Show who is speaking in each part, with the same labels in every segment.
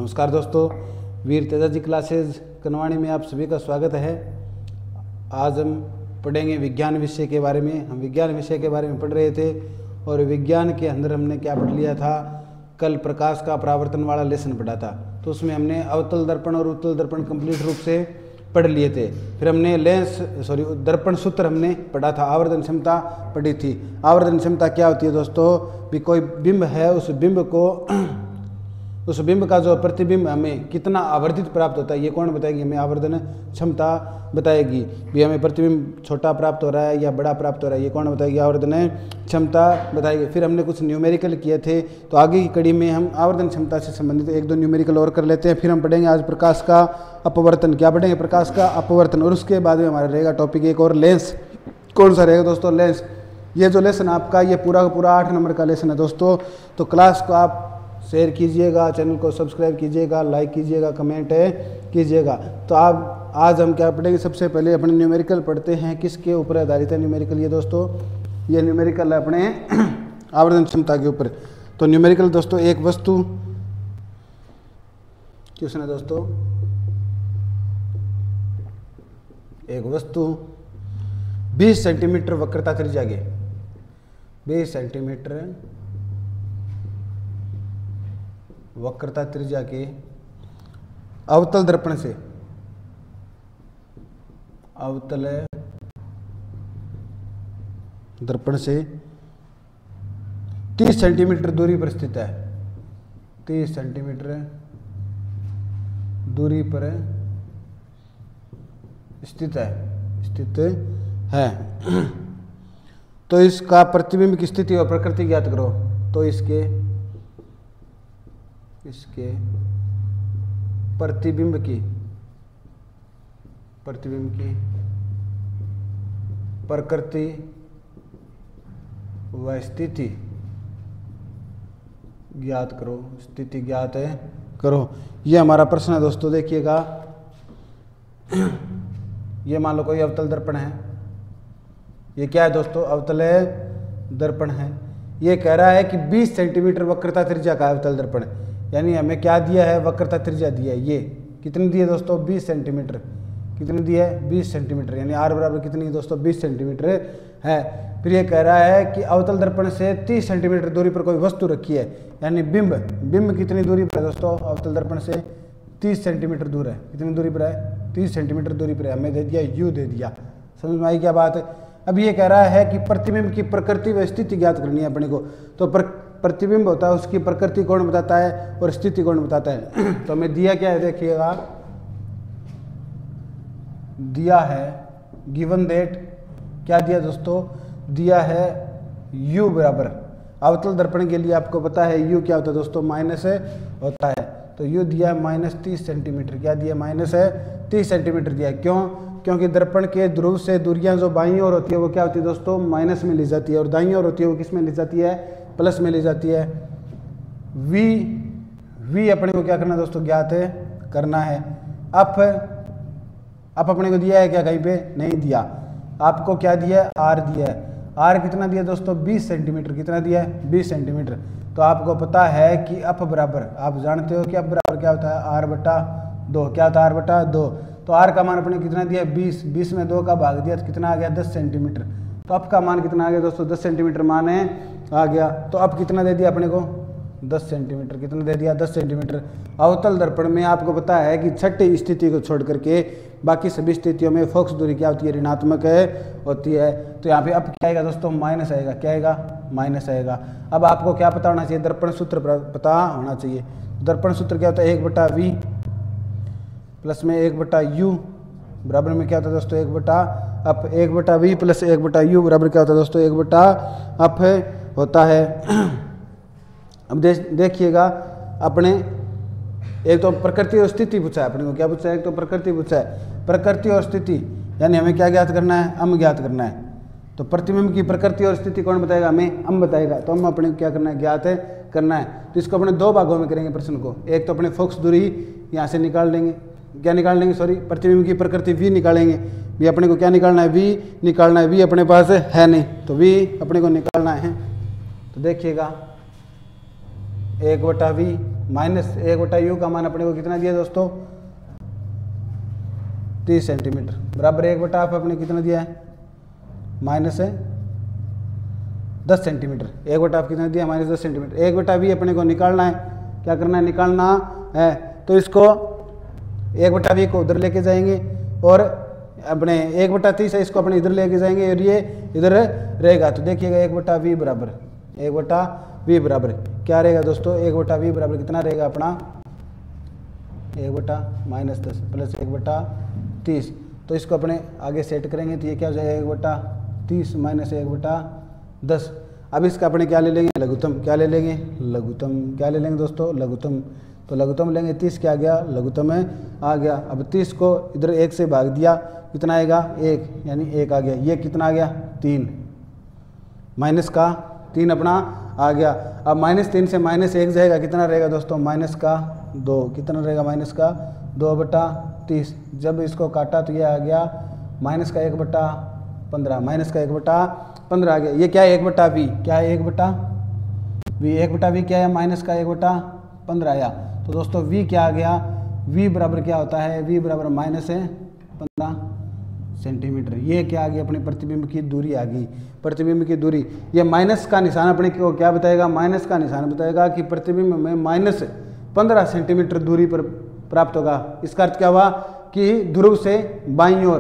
Speaker 1: नमस्कार दोस्तों, वीर तेजा जी क्लासेज कनवाणी में आप सभी का स्वागत है। आज हम पढ़ेंगे विज्ञान विषय के बारे में। हम विज्ञान विषय के बारे में पढ़ रहे थे और विज्ञान के अंदर हमने क्या पढ़ लिया था, कल प्रकाश का परावर्तन वाला लेसन पढ़ा था। तो उसमें हमने अवतल दर्पण और उत्तल दर्पण कंप्लीट रूप से पढ़ लिए थे। फिर हमने दर्पण सूत्र हमने पढ़ा था, आवर्धन क्षमता पढ़ी थी। आवर्धन क्षमता क्या होती है दोस्तों, भी कोई बिंब है, उस बिंब का जो प्रतिबिंब हमें कितना आवर्धित प्राप्त होता है ये कौन बताएगी, हमें आवर्धन क्षमता बताएगी। भी हमें प्रतिबिंब छोटा प्राप्त हो रहा है या बड़ा प्राप्त हो रहा है ये कौन बताएगी, आवर्धन क्षमता बताएगी। फिर हमने कुछ न्यूमेरिकल किए थे, तो आगे की कड़ी में हम आवर्धन क्षमता से संबंधित एक दो न्यूमेरिकल और कर लेते हैं। फिर हम पढ़ेंगे आज प्रकाश का अपवर्तन। क्या पढ़ेंगे, प्रकाश का अपवर्तन। और उसके बाद में हमारा रहेगा टॉपिक एक और, लेंस। कौन सा रहेगा दोस्तों, लेंस। ये जो लेसन आपका ये पूरा का पूरा 8 नंबर का लेसन है दोस्तों। तो क्लास को आप शेयर कीजिएगा, चैनल को सब्सक्राइब कीजिएगा, लाइक कीजिएगा, कमेंट कीजिएगा। तो आप आज हम क्या पढ़ेंगे, सबसे पहले अपने न्यूमेरिकल पढ़ते हैं। किसके ऊपर आधारित है न्यूमेरिकल, ये दोस्तों ये न्यूमेरिकल है अपने आवर्धन क्षमता के ऊपर। तो न्यूमेरिकल दोस्तों, एक वस्तु क्वेश्चन है दोस्तों, एक वस्तु 20 सेंटीमीटर वक्रता त्रिज्या के 20 सेंटीमीटर वक्रता त्रिज्या के अवतल दर्पण से 30 सेंटीमीटर दूरी पर स्थित है। 30 सेंटीमीटर दूरी पर स्थित है। तो इसका प्रतिबिंब की स्थिति और प्रकृति ज्ञात करो। तो इसके प्रतिबिंब की प्रकृति व स्थिति ज्ञात करो। स्थिति ज्ञात करो, ये हमारा प्रश्न है दोस्तों। देखिएगा, ये मान लो कोई अवतल दर्पण है। ये क्या है दोस्तों, अवतल दर्पण है। ये कह रहा है कि 20 सेंटीमीटर वक्रता त्रिज्या का अवतल दर्पण, यानी हमें क्या दिया है, वक्रता त्रिज्या दिया है। ये कितनी दी है दोस्तों, 20 सेंटीमीटर। कितनी दी है, 20 सेंटीमीटर, यानी आर बराबर कितनी है दोस्तों, 20 सेंटीमीटर है। फिर ये कह रहा है कि अवतल दर्पण से 30 सेंटीमीटर दूरी पर कोई वस्तु रखी है, यानी बिंब कितनी दूरी पर है दोस्तों, अवतल दर्पण से 30 सेंटीमीटर दूर है। कितनी दूरी पर है, 30 सेंटीमीटर दूरी पर है। हमें दे दिया यू, दे दिया। समझ में आई क्या बात है। अब ये कह रहा है कि प्रतिबिंब की प्रकृति व स्थिति ज्ञात करनी है अपने को। तो प्रतिबिंब होता है, उसकी प्रकृति कौन बताता है और स्थिति कौन बताता है। तो हमें दिया क्या है, देखिएगा, दिया है गिवन दैट, क्या दिया दोस्तों, दिया है u बराबर, अवतल दर्पण के लिए आपको पता है u क्या होता है दोस्तों, माइनस होता है। तो u दिया है -30 सेंटीमीटर। क्या दिया, -30 सेंटीमीटर दिया है। क्यों, क्योंकि दर्पण के ध्रुव से दूरियां जो बाईं ओर होती है वो क्या होती है दोस्तों, माइनस में ली जाती है, और दाईं ओर होती है वो किस में ली जाती है, प्लस में ली जाती है। v अपने को क्या करना है दोस्तों, ज्ञात करना है। अब अपने को दिया है क्या, कहीं पे नहीं दिया। आपको क्या दिया है, r दिया है। r कितना दिया दोस्तों, 20 सेंटीमीटर। कितना दिया है, 20 सेंटीमीटर। तो आपको पता है कि अप बराबर, आप जानते हो कि अप बराबर क्या होता है, r/2। क्या होता है, r/2। तो r का मान अपने कितना दिया, 20 में 2 का भाग दिया तो कितना आ गया, 10 सेंटीमीटर। तो अप का मान कितना आ गया दोस्तों, 10 सेंटीमीटर मान आ गया। तो अब कितना दे दिया अपने को, 10 सेंटीमीटर। कितना दे दिया, 10 सेंटीमीटर। अवतल दर्पण में आपको पता है कि छठी स्थिति को छोड़ करके बाकी सभी स्थितियों में फोकस दूरी क्या होती है, ऋणात्मक होती है। तो यहाँ पे अब क्या आएगा दोस्तों, माइनस आएगा। क्या आएगा, माइनस आएगा। अब आपको क्या पता होना चाहिए, दर्पण सूत्र पता होना चाहिए। दर्पण सूत्र क्या होता है, 1/v प्लस में 1/u बराबर में क्या होता है दोस्तों, 1/v प्लस 1/u बराबर क्या होता है दोस्तों, 1/अप होता है। अब देखिएगा, अपने एक तो प्रकृति और स्थिति पूछा है अपने को। क्या पूछा है, एक तो प्रकृति पूछा है। प्रकृति और स्थिति यानी हमें क्या ज्ञात करना है, अम ज्ञात करना है। तो प्रतिबिंब की प्रकृति और स्थिति कौन बताएगा, हमें अम बताएगा। तो हम अपने को क्या करना है, ज्ञात करना है। तो इसको अपने दो भागों में करेंगे प्रश्न को। एक तो अपने फोकस दूरी यहाँ से निकाल लेंगे, क्या निकाल लेंगे, सॉरी, प्रतिबिंब की प्रकृति v निकालेंगे। v अपने को क्या निकालना है, v निकालना है। v अपने पास है नहीं, तो v अपने को निकालना है। तो देखिएगा 1/v माइनस 1/u का मान अपने को कितना दिया दोस्तों 30 सेंटीमीटर बराबर 1/आप अपने कितना दिया है माइनस 10 सेंटीमीटर 1/आप कितना दिया माइनस 10 सेंटीमीटर 1/v अपने को निकालना है। क्या करना है निकालना है तो इसको 1/v को उधर लेके जाएंगे और अपने 1/30 है इसको अपने इधर लेके जाएंगे और ये इधर रहेगा। तो देखिएगा 1/v बराबर 1/v बराबर क्या रहेगा दोस्तों 1/v बराबर कितना रहेगा अपना 1/-10 प्लस 1/30। तो इसको अपने आगे सेट करेंगे तो ये क्या हो जाएगा 1/30 माइनस 1/10। अब इसका अपने क्या ले लेंगे लघुत्तम क्या ले लेंगे लघुत्तम क्या ले लेंगे दोस्तों लघुत्तम। तो लघुत्तम लेंगे 30 क्या आ गया लघुत्तम में आ गया। अब 30 को इधर 1 से भाग दिया कितना आएगा 1 यानी 1 आ गया। ये कितना आ गया 3 माइनस का 3 अपना आ गया। अब -3 से -1 जाएगा कितना रहेगा दोस्तों -2 कितना रहेगा -2/30। जब इसको काटा तो ये आ गया -1/15 -1/15 आ गया। ये क्या है 1/v क्या है 1/v क्या है -1/15 आया। तो दोस्तों v क्या आ गया v बराबर क्या होता है v बराबर -15 सेंटीमीटर। ये क्या आ गई अपनी प्रतिबिंब की दूरी आ गई प्रतिबिंब की दूरी। ये माइनस का निशान अपने को क्या बताएगा माइनस का निशान बताएगा कि प्रतिबिंब में -15 सेंटीमीटर दूरी पर प्राप्त होगा। इसका अर्थ क्या हुआ कि ध्रुव से बाईं ओर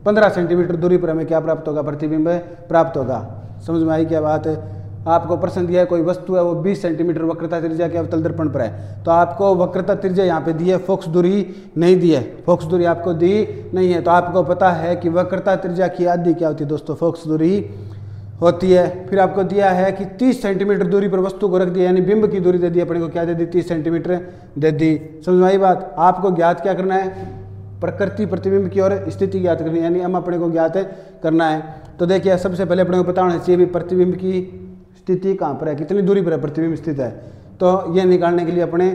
Speaker 1: 15 सेंटीमीटर दूरी पर हमें क्या प्राप्त होगा प्रतिबिंब प्राप्त होगा। समझ में आई क्या बात है। आपको प्रश्न दिया है कोई वस्तु है वो 20 सेंटीमीटर वक्रता त्रिज्या के अवतल दर्पण पर है तो आपको वक्रता त्रिज्या यहाँ पे दी है फोकस दूरी नहीं दी है फोकस दूरी आपको दी नहीं है। तो आपको पता है कि वक्रता त्रिज्या की आधी क्या होती है दोस्तों फोकस दूरी होती है। फिर आपको दिया है कि 30 सेंटीमीटर दूरी पर वस्तु को रख दिया यानी बिंब की दूरी दे दी अपने को क्या दे दी 30 सेंटीमीटर दे दी। समझ में आई बात। आपको ज्ञात क्या करना है प्रकृति प्रतिबिंब की और स्थिति ज्ञात करनी है यानी हम अपने को ज्ञात करना है। तो देखिए सबसे पहले अपने को पता होना चाहिए भी प्रतिबिंब की स्थिति कहाँ पर है कितनी दूरी पर है प्रतिबिंब स्थित है। तो ये निकालने के लिए अपने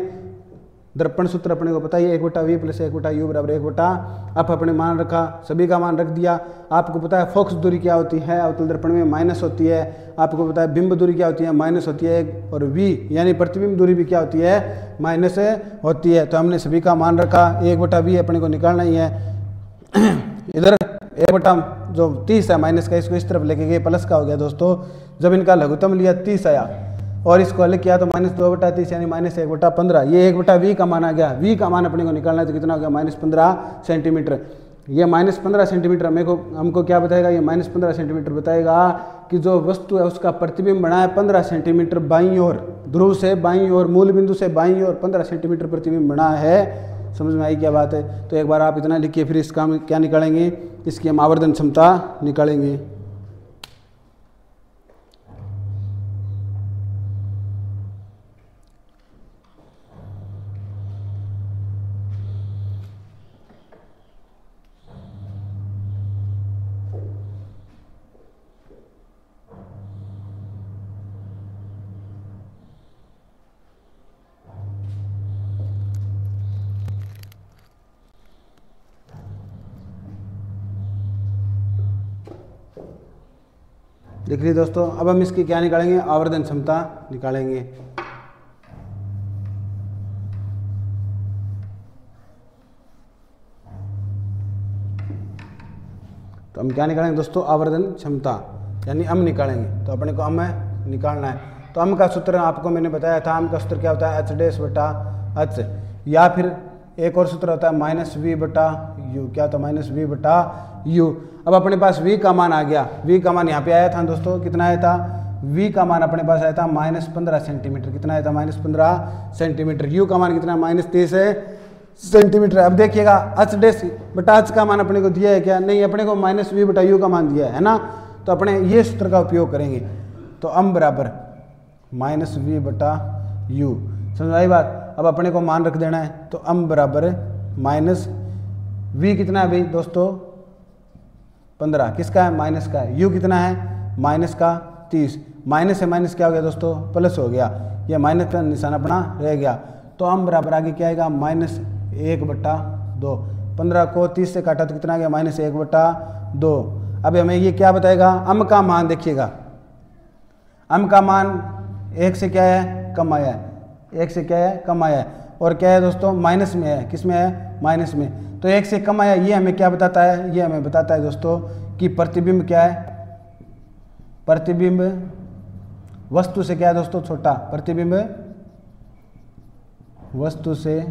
Speaker 1: दर्पण सूत्र अपने को पता है 1/v प्लस 1/u बराबर 1/आप अपने मान रखा सभी का मान रख दिया। आपको पता है फोकस दूरी क्या होती है अवतल दर्पण में माइनस होती है। आपको पता है बिंब दूरी क्या होती है माइनस होती है और v यानी प्रतिबिंब दूरी भी क्या होती है माइनस होती है। तो हमने सभी का मान रखा 1/v अपने को निकालना ही है। इधर 1/ जो 30 है माइनस का इसको इस तरफ लेके गए प्लस का हो गया दोस्तों। जब इनका लघुत्तम लिया 30 आया और इसको अलग किया तो -2/30 यानी -1/15। ये 1/v का मान आ गया। v का मान अपने को निकालना है तो कितना हो गया -15 सेंटीमीटर। ये -15 सेंटीमीटर हमको क्या बताएगा ये -15 सेंटीमीटर बताएगा कि जो वस्तु है उसका प्रतिबिंब बना है 15 सेंटीमीटर बाईं ओर ध्रुव से बाईं ओर मूल बिंदु से बाईं ओर 15 सेंटीमीटर प्रतिबिंब बना है। समझ में आई क्या बात है। तो एक बार आप इतना लिखिए फिर इसका हम क्या निकालेंगे इसकी हम आवर्धन क्षमता निकालेंगे। देख लीजिए दोस्तों अब हम इसकी क्या निकालेंगे आवर्धन क्षमता निकालेंगे। तो हम क्या निकालेंगे दोस्तों आवर्धन क्षमता यानी अम निकालेंगे। तो अपने को अम निकालना है। तो अम का सूत्र आपको मैंने बताया था। अम का सूत्र क्या होता है h' h या फिर एक और सूत्र होता है -v/u क्या होता है -v/u। अब अपने पास v का मान आ गया। v का मान यहाँ पे आया था दोस्तों कितना आया था v का मान अपने पास आया था -15 सेंटीमीटर। कितना आया था -15 सेंटीमीटर। u का मान कितना -30 सेंटीमीटर। अब देखिएगा h' का मान अपने को दिया है क्या नहीं अपने को -v/u का मान दिया है ना। तो अपने ये सूत्र का उपयोग करेंगे। तो अम बराबर -v/u समझ आई बात। अब अपने को मान रख देना है तो अम बराबर -v कितना है भाई दोस्तों 15 किसका है माइनस का है। u कितना है -30 माइनस से माइनस क्या हो गया दोस्तों प्लस हो गया। ये माइनस का निशान अपना रह गया। तो अम बराबर आगे क्या आएगा -1/2। 15 को 30 से काटा तो कितना आ गया -1/2। अब हमें ये क्या बताएगा अम का मान देखिएगा। अम का मान 1 से क्या है कम आया है 1 से क्या है, कम आया है, और क्या है दोस्तों, माइनस में है। किस में है, माइनस में। तो 1 से कम आया, ये हमें क्या बताता है, ये हमें बताता है दोस्तों कि प्रतिबिंब क्या है, प्रतिबिंब वस्तु से क्या है दोस्तों, छोटा। प्रतिबिंब वस्तु से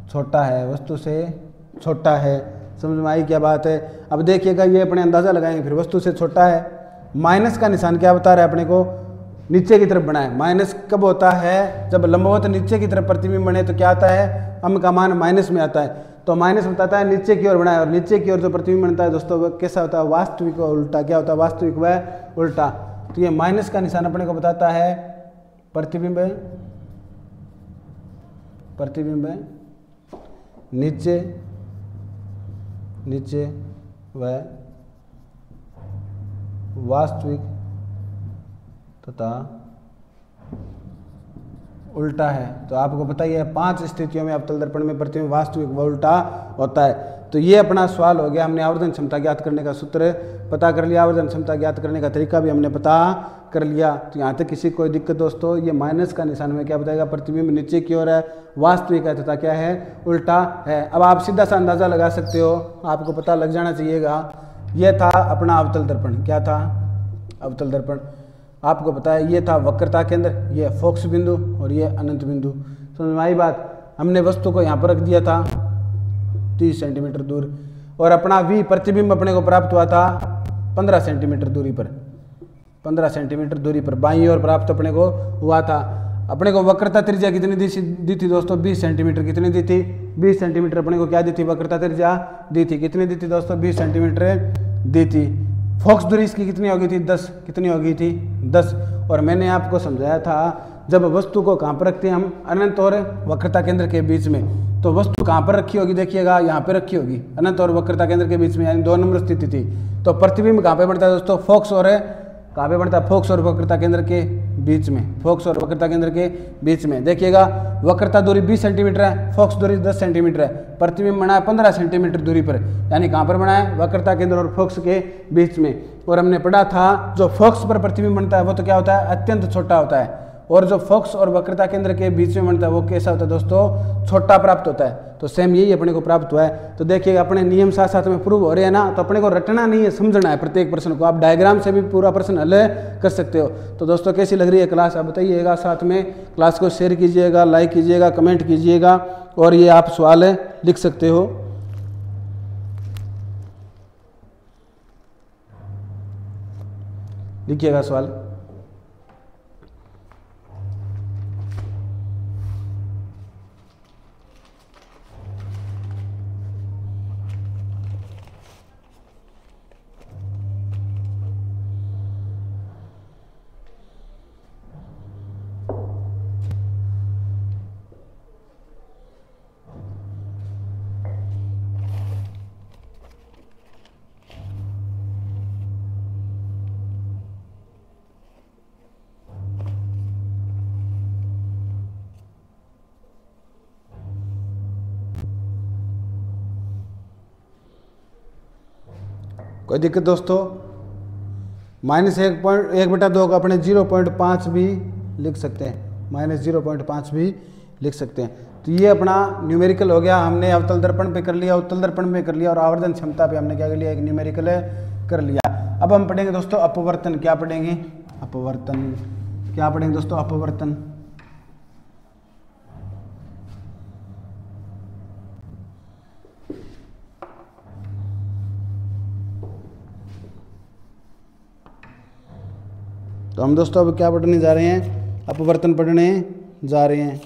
Speaker 1: छोटा है, वस्तु से छोटा है। समझ में आई क्या बात है। अब देखिएगा, ये अपने अंदाजा लगाएंगे फिर, वस्तु से छोटा है। माइनस का निशान क्या बता रहा है अपने को, नीचे की तरफ बनाए। माइनस कब होता है, जब लंबवत नीचे की तरफ प्रतिबिंब बने तो क्या आता है, अम का मान माइनस में आता है। तो माइनस बताता है नीचे की ओर बनाए, और नीचे की ओर जो प्रतिबिंब बनता है दोस्तों वो कैसा होता है, वास्तविक व उल्टा। क्या होता है, वास्तविक व उल्टा। तो ये माइनस का निशान अपने को बताता है प्रतिबिंब, प्रतिबिंब नीचे, नीचे व वास्तविक तथा उल्टा है। तो आपको पता ही है 5 स्थितियों में अवतल दर्पण में प्रतिबिंब वास्तविक व उल्टा होता है। तो ये अपना सवाल हो गया। हमने आवर्धन क्षमता ज्ञात करने का सूत्र पता कर लिया, आवर्धन क्षमता ज्ञात करने का तरीका भी हमने पता कर लिया। तो यहाँ तक किसी कोई दिक्कत दोस्तों, ये माइनस का निशान में क्या बताएगा, प्रतिबिंब नीचे की ओर है, वास्तविक है तथा क्या है, उल्टा है। अब आप सीधा सा अंदाजा लगा सकते हो, आपको पता लग जाना चाहिएगा। यह था अपना अवतल दर्पण। क्या था, अवतल दर्पण। आपको पता है ये था वक्रता केंद्र, ये फोकस बिंदु और ये अनंत बिंदु। समझ में आई बात। हमने वस्तु को यहाँ पर रख दिया था 30 सेंटीमीटर दूर, और अपना v प्रतिबिंब अपने को प्राप्त हुआ था 15 सेंटीमीटर दूरी पर, 15 सेंटीमीटर दूरी पर बाईं ओर प्राप्त अपने को हुआ था। अपने को वक्रता त्रिज्या कितनी दी थी दोस्तों, 20 सेंटीमीटर। कितनी दी थी, 20 सेंटीमीटर अपने को क्या दी थी, वक्रता त्रिज्या दी थी। कितनी दी थी दोस्तों, 20 सेंटीमीटर दी थी। फोकस दूरी इसकी कितनी हो गई थी, 10। कितनी हो गई थी, 10। और मैंने आपको समझाया था जब वस्तु को कहाँ पर रखते हैं हम, अनंत और वक्रता केंद्र के बीच में। तो वस्तु कहाँ पर रखी होगी, देखिएगा यहाँ पे रखी होगी, अनंत और वक्रता केंद्र के बीच में, यानी 2 नंबर स्थिति थी। तो प्रतिबिंब कहाँ पे बढ़ता है दोस्तों, फोकस और कहाँ पे बढ़ता है, फोकस और वक्रता केंद्र के बीच में, फोकस और वक्रता केंद्र के बीच में। देखिएगा वक्रता दूरी 20 सेंटीमीटर है, फोकस दूरी 10 सेंटीमीटर है, प्रतिबिंब बना है 15 सेंटीमीटर दूरी पर, यानी कहाँ पर बना है, वक्रता केंद्र और फोकस के बीच में। और हमने पढ़ा था जो फोकस पर प्रतिबिंब बनता है वो तो क्या होता है, अत्यंत छोटा होता है, और जो फोकस और वक्रता केंद्र के बीच में बनता है वो कैसा होता है दोस्तों, छोटा प्राप्त होता है। तो सेम यही अपने को प्राप्त हुआ है। तो देखिए अपने नियम साथ साथ में प्रूव हो रहे हैं ना, तो अपने को रटना नहीं है, समझना है प्रत्येक प्रश्न को। आप डायग्राम से भी पूरा प्रश्न हल कर सकते हो। तो दोस्तों कैसी लग रही है क्लास, आप बताइएगा। साथ में क्लास को शेयर कीजिएगा, लाइक कीजिएगा, कमेंट कीजिएगा, और ये आप सवाल लिख सकते हो। लिखिएगा सवाल। कोई दिक्कत दोस्तों, -1.1/2 का अपने 0.5 भी लिख सकते हैं, -0.5 भी लिख सकते हैं। तो ये अपना न्यूमेरिकल हो गया। हमने अवतल दर्पण पे कर लिया, उत्तल दर्पण पे कर लिया, और आवर्धन क्षमता पे हमने क्या कर लिया, एक न्यूमेरिकल कर लिया। अब हम पढ़ेंगे दोस्तों अपवर्तन। क्या पढ़ेंगे, अपवर्तन। क्या पढ़ेंगे दोस्तों, अपवर्तन। तो हम दोस्तों अब क्या पढ़ने जा रहे हैं, अपवर्तन पढ़ने जा रहे हैं।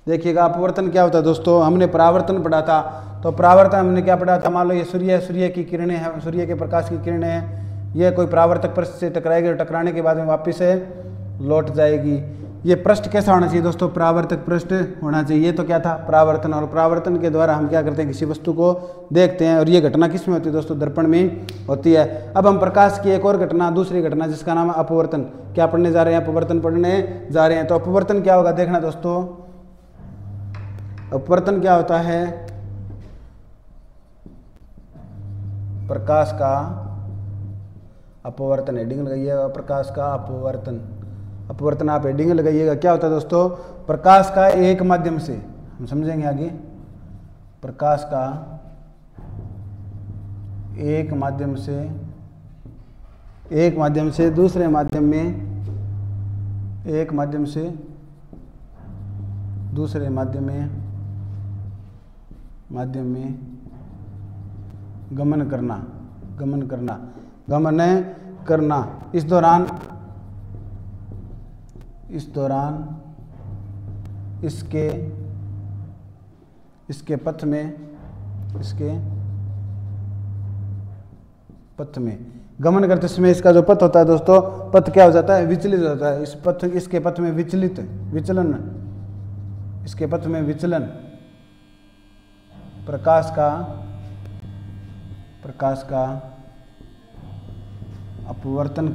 Speaker 1: देखिएगा अपवर्तन क्या होता है दोस्तों, हमने परावर्तन पढ़ा था। तो परावर्तन हमने क्या पढ़ा था, मान लो ये सूर्य की किरणें हैं, सूर्य के प्रकाश की किरणें हैं, ये कोई परावर्तक पृष्ठ से टकराएगी, और टकराने के बाद में वापस से लौट जाएगी। ये पृष्ठ कैसा होना चाहिए दोस्तों, परावर्तक पृष्ठ होना चाहिए। ये तो क्या था, परावर्तन। और परावर्तन के द्वारा हम क्या करते हैं, किसी वस्तु को देखते हैं, और ये घटना किस में होती है दोस्तों, दर्पण में होती है। अब हम प्रकाश की एक और घटना, दूसरी घटना जिसका नाम है अपवर्तन, क्या पढ़ने जा रहे हैं, अपवर्तन पढ़ने जा रहे हैं। तो अपवर्तन क्या होगा देखना दोस्तों, अपवर्तन क्या होता है, प्रकाश का अपवर्तन हेडिंग लगाइएगा, प्रकाश का अपवर्तन। अपवर्तन आप हेडिंग लगाइएगा। क्या होता है दोस्तों, प्रकाश का एक माध्यम से, हम समझेंगे आगे, प्रकाश का एक माध्यम से दूसरे माध्यम में, एक माध्यम से दूसरे माध्यम में गमन करना। इस दौरान इसके पथ में गमन करते समय इसका जो पथ होता है दोस्तों, पथ क्या हो जाता है, विचलित हो जाता है। इसके पथ में इसके पथ में विचलन प्रकाश का अपवर्तन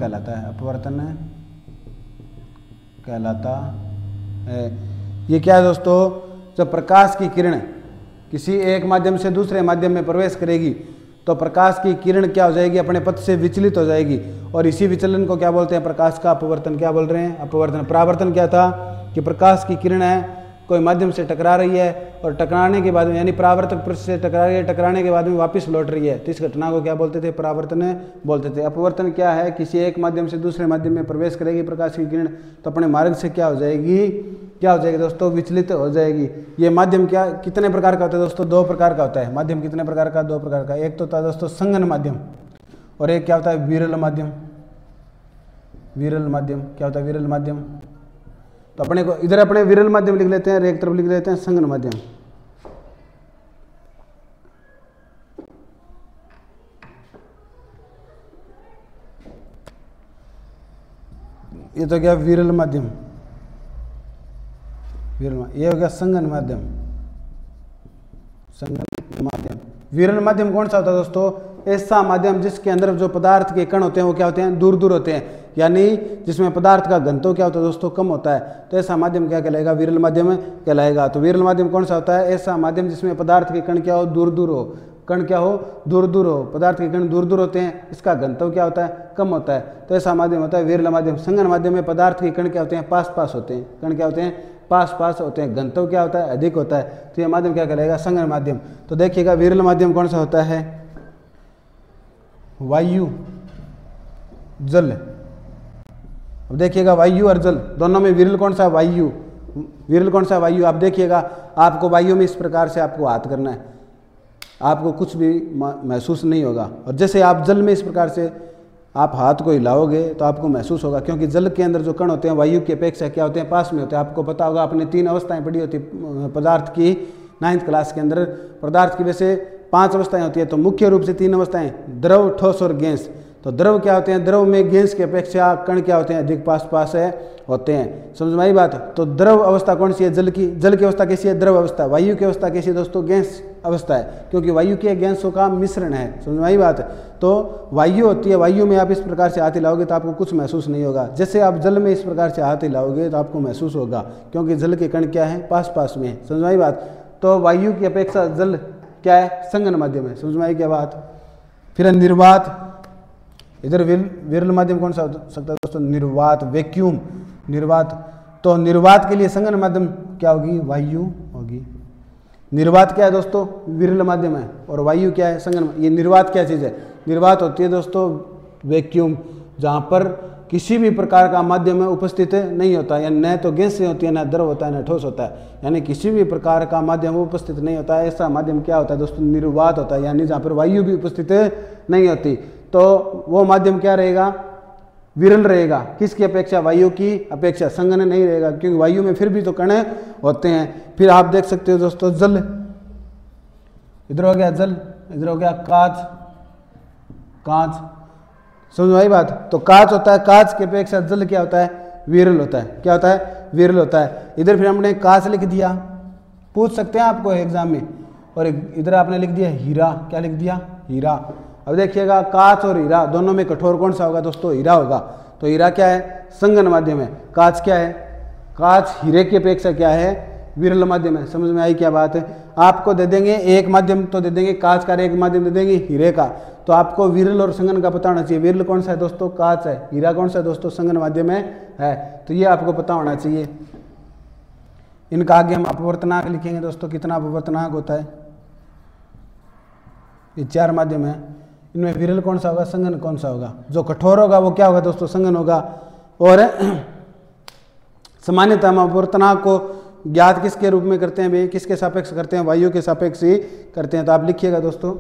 Speaker 1: कहलाता है। ये क्या है दोस्तों, जब प्रकाश की किरण किसी एक माध्यम से दूसरे माध्यम में प्रवेश करेगी तो प्रकाश की किरण क्या हो जाएगी, अपने पथ से विचलित हो जाएगी, और इसी विचलन को क्या बोलते हैं, प्रकाश का अपवर्तन। क्या बोल रहे हैं, अपवर्तन। परावर्तन क्या था कि प्रकाश की किरण है कोई माध्यम से टकरा रही है और टकराने के बाद में, यानी परावर्तक पृष्ठ से टकरा रही है, टकराने के बाद में वापस लौट रही है, तो इस घटना को क्या बोलते थे, परावर्तन बोलते थे। अपवर्तन क्या है, किसी एक माध्यम से दूसरे माध्यम में प्रवेश करेगी प्रकाश की किरण तो अपने मार्ग से क्या हो जाएगी दोस्तों, विचलित हो जाएगी। ये माध्यम क्या कितने प्रकार का होता है दोस्तों, दो प्रकार का होता है। माध्यम कितने प्रकार का, दो प्रकार का। एक तो होता है दोस्तों संघन माध्यम, और एक क्या होता है, विरल माध्यम। क्या होता है, विरल माध्यम। तो अपने को इधर अपने विरल माध्यम लिख लेते हैं और एक तरफ लिख लेते हैं संघन माध्यम। ये तो क्या, विरल माध्यम, ये हो गया संघन माध्यम। विरल माध्यम कौन सा होता है दोस्तों, ऐसा माध्यम जिसके अंदर जो पदार्थ के कण होते हैं वो क्या होते हैं, दूर दूर होते हैं, यानी जिसमें पदार्थ का घनत्व क्या होता है दोस्तों, कम होता है। तो ऐसा माध्यम क्या कहलाएगा, विरल माध्यम कहलाएगा। तो विरल माध्यम कौन सा होता है, ऐसा माध्यम जिसमें पदार्थ के कण क्या हो, दूर दूर हो। कण क्या हो, दूर दूर हो। पदार्थ के कण दूर दूर होते हैं, इसका घनत्व क्या होता है, कम होता है, तो ऐसा माध्यम होता है विरल माध्यम। संघन माध्यम में पदार्थ के कण क्या होते हैं, पास पास होते हैं। कण क्या होते हैं, पास पास होते हैं, घनत्व क्या होता है, अधिक होता है। तो यह माध्यम क्या कहलाएगा, संघन माध्यम। तो देखिएगा विरल माध्यम कौन सा होता है, वायु, जल। अब देखिएगा वायु और जल दोनों में विरल कौन सा, वायु। विरल कौन सा, वायु। आप देखिएगा, आपको वायु में इस प्रकार से आपको हाथ करना है, आपको कुछ भी महसूस नहीं होगा। और जैसे आप जल में इस प्रकार से आप हाथ को हिलाओगे तो आपको महसूस होगा, क्योंकि जल के अंदर जो कण होते हैं वायु की अपेक्षा क्या होते हैं, पास में होते हैं। आपको पता होगा, आपने 3 अवस्थाएं पढ़ी होती पदार्थ की 9th क्लास के अंदर। पदार्थ की वैसे 5 अवस्थाएं होती है, तो मुख्य रूप से 3 अवस्थाएं, द्रव, ठोस और गैस। तो द्रव क्या होते हैं, द्रव में गैस की अपेक्षा कण क्या होते हैं, अधिक पास पास होते हैं। समझ में आई बात। तो द्रव अवस्था कौन सी है, जल की। जल की अवस्था कैसी है, द्रव अवस्था। वायु की अवस्था कैसी है दोस्तों, गैस अवस्था है, क्योंकि वायु के गैसों का मिश्रण है। समझ में आई बात। तो वायु होती है, वायु में आप इस प्रकार से हाथ हिलाओगे तो आपको कुछ महसूस नहीं होगा। जैसे आप जल में इस प्रकार से हाथ हिलाओगे तो आपको महसूस होगा, क्योंकि जल के कण क्या है, पास पास में है। समझ में आई बात। तो वायु की अपेक्षा जल क्या है, संघन माध्यम है। समझ में आई क्या बात। फिर निर्वात, इधर विरल माध्यम कौन सा हो सकता है दोस्तों, निर्वात, वैक्यूम, निर्वात। तो निर्वात के लिए संघन माध्यम क्या होगी, वायु होगी। निर्वात क्या है दोस्तों, विरल माध्यम है, और वायु क्या है, संघन। ये निर्वात क्या चीज़ है, निर्वात होती है दोस्तों वैक्यूम, जहाँ पर किसी भी प्रकार का माध्यम में उपस्थित नहीं होता, यानी न तो गैस से होती है, न द्रव होता है, न ठोस होता है, यानी किसी भी प्रकार का माध्यम उपस्थित नहीं होता है। ऐसा माध्यम क्या होता है दोस्तों, निर्वात होता है, यानी जहाँ पर वायु भी उपस्थित नहीं होती। तो वो माध्यम क्या रहेगा, विरल रहेगा। किसकी अपेक्षा, वायु की अपेक्षा। संघन नहीं रहेगा, क्योंकि वायु में फिर भी तो कण होते हैं। फिर आप देख सकते हो दोस्तों जल, इधर हो गया जल, इधर हो गया कांच। कांच, समझ आई बात। तो कांच होता है, कांच की अपेक्षा जल क्या होता है, विरल होता है। क्या होता है, विरल होता है। इधर फिर हमने कांच लिख दिया, पूछ सकते हैं आपको एग्जाम में। और इधर आपने लिख दिया हीरा। क्या लिख दिया, हीरा। अब देखिएगा कांच और हीरा दोनों में कठोर कौन सा होगा दोस्तों, हीरा होगा। तो हीरा क्या है, संघन माध्यम है। कांच क्या है, कांच हीरे की अपेक्षा क्या है, विरल माध्यम है। समझ में आई क्या बात है। आपको दे देंगे एक माध्यम तो दे देंगे कांच का, एक माध्यम दे देंगे हीरे का, तो आपको विरल और संगन का पता होना चाहिए। विरल कौन सा है दोस्तों? कांच है। हीरा कौन सा है दोस्तों? संगन माध्यम है। तो ये आपको पता होना चाहिए। इनका आगे हम अपवर्तनांक लिखेंगे दोस्तों। कितना अपवर्तनांक होता है? ये 4 माध्यम है। इनमें विरल कौन सा होगा? संगन कौन सा होगा? जो कठोर होगा वो क्या होगा दोस्तों? संगन होगा। और सामान्यतः हम अपवर्तनांक को ज्ञात किसके रूप में करते हैं भाई? किसके सापेक्ष करते हैं? वायु के सापेक्ष ही करते हैं। तो आप लिखिएगा दोस्तों।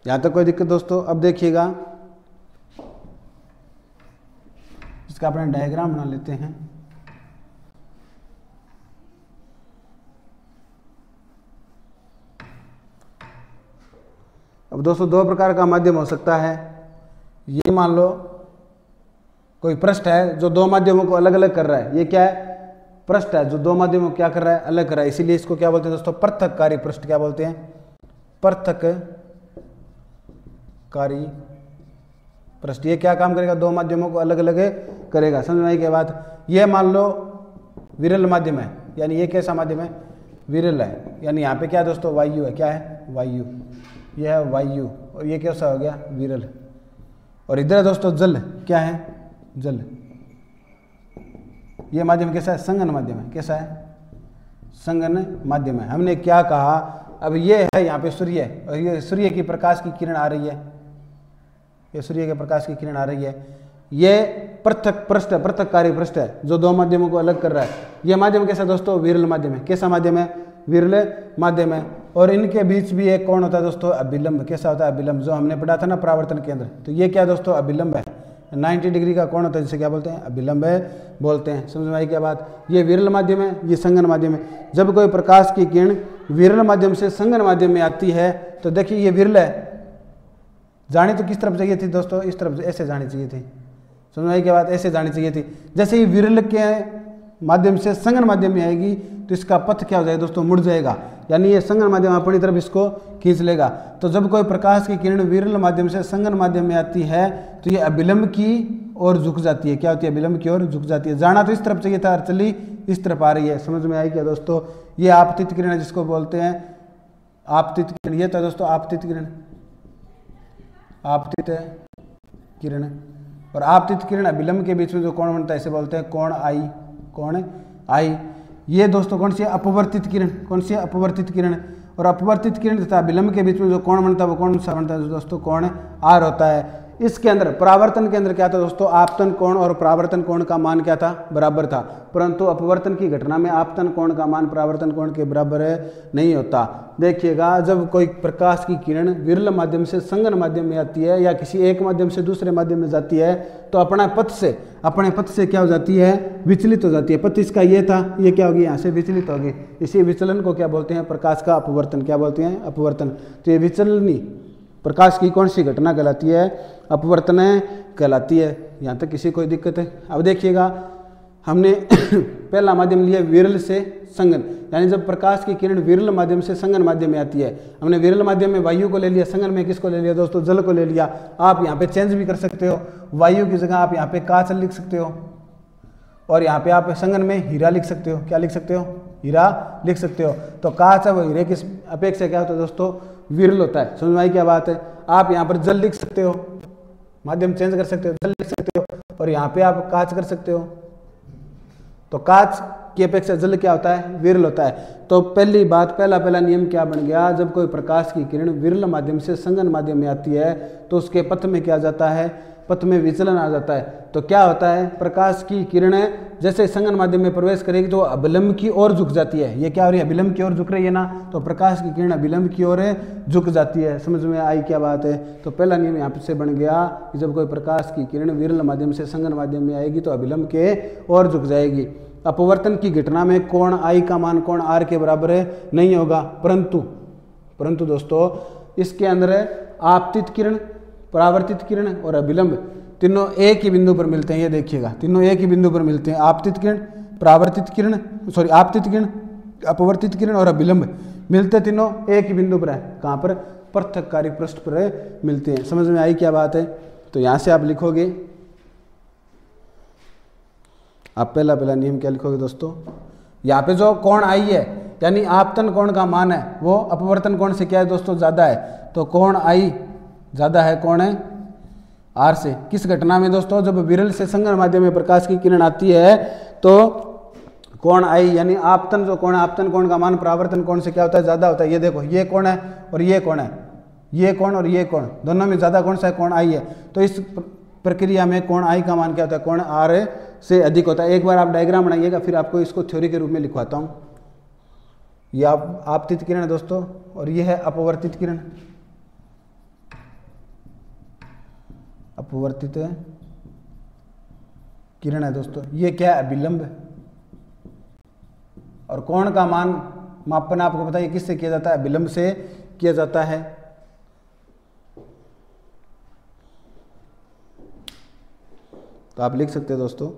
Speaker 1: यहां तक कोई दिक्कत दोस्तों? अब देखिएगा, इसका अपने डायग्राम बना लेते हैं। अब दोस्तों 2 प्रकार का माध्यम हो सकता है। ये मान लो कोई पृष्ठ है जो 2 माध्यमों को अलग अलग कर रहा है। ये क्या है? पृष्ठ है जो 2 माध्यमों को क्या कर रहा है? अलग कर रहा है। इसीलिए इसको क्या बोलते हैं दोस्तों? पृथककारी पृष्ठ। क्या बोलते हैं? पृथककारी पृष्ठ। ये क्या काम करेगा? 2 माध्यमों को अलग अलग करेगा। समझ में आई क्या बात? ये मान लो विरल माध्यम है, यानी ये कैसा माध्यम है? विरल है। यानी यहाँ पे क्या है दोस्तों? वायु है। क्या है? वायु। यह है वायु। और ये कैसा हो गया? विरल। और इधर है दोस्तों जल। क्या है? जल। ये माध्यम कैसा है? संगन माध्यम है। कैसा है? संगन माध्यम है। हमने क्या कहा? अब ये है यहाँ पे सूर्य, और ये सूर्य की प्रकाश की किरण आ रही है। ये सूर्य के प्रकाश की किरण आ रही है। ये पृथक पृष्ठ है, पृथककारी पृष्ठ है जो 2 माध्यमों को अलग कर रहा है। ये माध्यम कैसा दोस्तों? विरल माध्यम है। कैसा माध्यम है? विरल माध्यम है। और इनके बीच भी एक कौन होता है दोस्तों? अभिलंब। कैसा होता है? अभिलंब। जो हमने पढ़ा था ना परावर्तन केंद्र। तो ये क्या दोस्तों? अभिलंब है। 90 डिग्री का कौन होता है जिसे क्या बोलते हैं? अभिलंब बोलते हैं। समझ में आई क्या बात? ये विरल माध्यम है, ये संगन माध्यम है। जब कोई प्रकाश की किरण विरल माध्यम से संगन माध्यम में आती है तो देखिए ये विरल है। जानी तो किस तरफ चाहिए थी दोस्तों? इस तरफ, ऐसे जानी चाहिए थी। समझ में आई क्या बात? ऐसे जानी चाहिए थी। जैसे ही विरल के माध्यम से संगन माध्यम में आएगी तो इसका पथ क्या हो जाएगा दोस्तों? मुड़ जाएगा। यानी ये संगन माध्यम अपनी तरफ इसको खींच लेगा। तो जब कोई प्रकाश की किरण विरल माध्यम से संगन माध्यम में आती है तो ये अभिलंब की ओर झुक जाती है। क्या होती है? अभिलंब की ओर झुक जाती है। जाना तो इस तरफ चाहिए था, चली इस तरफ आ रही है। समझ में आई क्या दोस्तों? ये आपतित किरण है जिसको बोलते हैं आपतित किरण। ये था दोस्तों आपतित किरण। आपतित किरण। और आपतित किरण अभिलंब के बीच में जो कोण बनता है इसे बोलते हैं कोण आई। कोण आई। ये दोस्तों कौन सी है? अपवर्तित किरण। कौन सी है? अपवर्तित किरण। और अपवर्तित किरण तथा विलंब के बीच में जो कोण बनता है वो कौन सा बनता है दोस्तों? कोण आर होता है। इसके अंदर परावर्तन के अंदर क्या था दोस्तों? आपतन कोण और परावर्तन कोण का मान क्या था? बराबर था। परंतु अपवर्तन की घटना में आपतन कोण का मान परावर्तन कोण के बराबर नहीं होता। देखिएगा, जब कोई प्रकाश की किरण विरल माध्यम से संगन माध्यम में आती है या किसी एक माध्यम से दूसरे माध्यम में जाती है तो अपने पथ से क्या हो जाती है? विचलित हो जाती है। पथ इसका ये था, ये क्या होगी? यहाँ से विचलित होगी। इसी विचलन को क्या बोलते हैं? प्रकाश का अपवर्तन। क्या बोलते हैं? अपवर्तन। तो ये विचलनी प्रकाश की कौन सी घटना कहलाती है? अपवर्तन कहलाती है। यहाँ तक किसी कोई दिक्कत है? अब देखिएगा, हमने पहला माध्यम लिया विरल से संगन, यानी जब प्रकाश की किरण विरल माध्यम से संगन माध्यम में आती है। हमने विरल माध्यम में वायु को ले लिया, संगन में किसको ले लिया दोस्तों? जल को ले लिया। आप यहाँ पे चेंज भी कर सकते हो। वायु की जगह आप यहाँ पे कांच लिख सकते हो और यहाँ पे आप संगन में हीरा लिख सकते हो। क्या लिख सकते हो? हीरा लिख सकते हो। तो कांच है वो हीरे की अपेक्षा क्या होता है दोस्तों? विरल होता है। समझ में आई क्या बात है? आप यहाँ पर जल लिख सकते हो, माध्यम चेंज कर सकते हो, जल लिख सकते हो, और यहाँ पे आप कांच कर सकते हो। तो कांच की अपेक्षा जल क्या होता है? विरल होता है। तो पहली बात, पहला नियम क्या बन गया? जब कोई प्रकाश की किरण विरल माध्यम से संगन माध्यम में आती है तो उसके पथ में क्या जाता है? पथ में विचलन आ जाता है। तो क्या होता है? प्रकाश की किरणें जैसे संगन माध्यम में प्रवेश करेगी तो अभिलंब की ओर झुक जाती है। ये क्या हो रही है? अभिलंब की ओर झुक रही है ना, तो प्रकाश की किरण अभिलंब की ओर झुक जाती है। समझ में आई क्या बात है? तो पहला नियम यहाँ से बन गया कि जब कोई प्रकाश की किरण विरल माध्यम से संगन माध्यम में आएगी तो अभिलंब के ओर झुक जाएगी। अपवर्तन की घटना में कोण आई का मान कोण आर के बराबर नहीं होगा, परंतु दोस्तों इसके अंदर आपतित किरण परावर्तित किरण और अभिलंब तीनों एक ही बिंदु पर मिलते हैं। ये देखिएगा, तीनों एक ही बिंदु पर मिलते हैं। आपतित किरण, परावर्तित किरण, आपतित किरण, अपवर्तित किरण और अभिलंब मिलते तीनों एक ही बिंदु पर है। कहाँ पर? पृथक्कारी पृष्ठ पर मिलते हैं। समझ में आई क्या बात है? तो यहां से आप लिखोगे, आप पहला नियम क्या लिखोगे दोस्तों? यहाँ पे जो कोण आई है यानी आपतन कोण का मान है वो अपवर्तन कोण से क्या है दोस्तों? ज्यादा है। तो कोण आई ज्यादा है, कोण है आर से। किस घटना में दोस्तों? जब विरल से संगन माध्यम में प्रकाश की किरण आती है तो कोण आई यानी आपतन जो कोण है, आपतन कोण का मान परावर्तन कोण से क्या होता है? ज्यादा होता है। ये देखो, ये कोण है और ये कोण है, ये कोण और ये कोण, दोनों में ज्यादा कौन सा है? कोण आई है। तो इस प्रक्रिया में कोण आई का मान क्या होता है? कोण आर से अधिक होता है। एक बार आप डायग्राम बनाइएगा, फिर आपको इसको थ्योरी के रूप में लिखवाता हूँ। ये आपतित किरण है दोस्तों और ये है अपवर्तित किरण। अपवर्तित किरण है दोस्तों। ये क्या है? अभिलंब। और कोण का मान मापन आपको पता है किससे किया जाता है? अभिलंब से किया जाता है। तो आप लिख सकते हैं दोस्तों,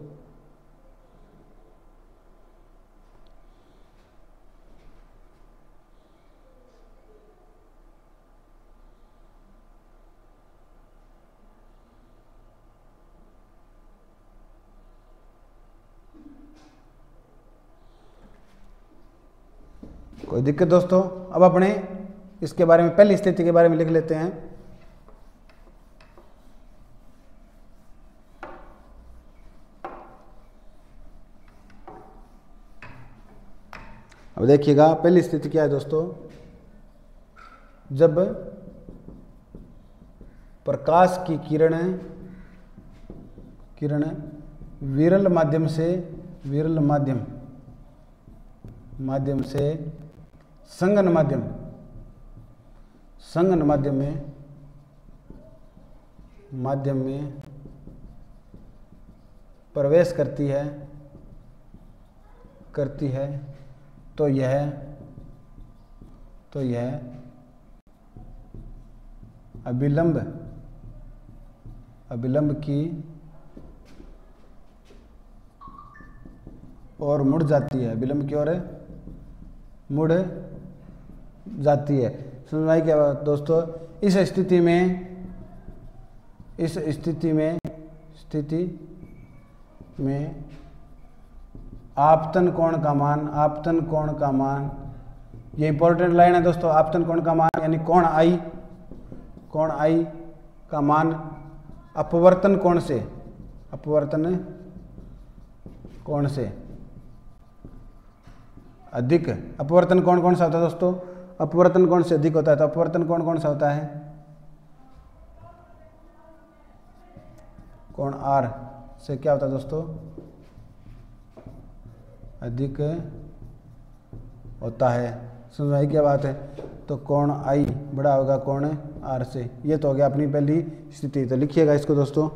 Speaker 1: कोई दिक्कत दोस्तों? अब अपने इसके बारे में, पहली स्थिति के बारे में लिख लेते हैं। अब देखिएगा, पहली स्थिति क्या है दोस्तों? जब प्रकाश की किरण विरल माध्यम से संगन माध्यम में प्रवेश करती है तो यह अभिलंब की और मुड़ जाती है। अभिलंब की ओर मुड़ जाती है। समझ में आई क्या बात दोस्तों? इस स्थिति में आपतन कोण का मान, ये इंपॉर्टेंट लाइन है दोस्तों। आपतन कोण का मान यानी कोण आई का मान अपवर्तन कोण से अधिक। अपवर्तन कोण कौन सा होता है दोस्तों? अपवर्तन कोण से अधिक होता है। तो अपवर्तन कोण कौन सा होता है? कोण आर से क्या होता है दोस्तों? अधिक होता है। समझ में आई क्या बात है? तो कोण आई बड़ा होगा कोण आर से। ये तो हो गया अपनी पहली स्थिति। तो लिखिएगा इसको दोस्तों।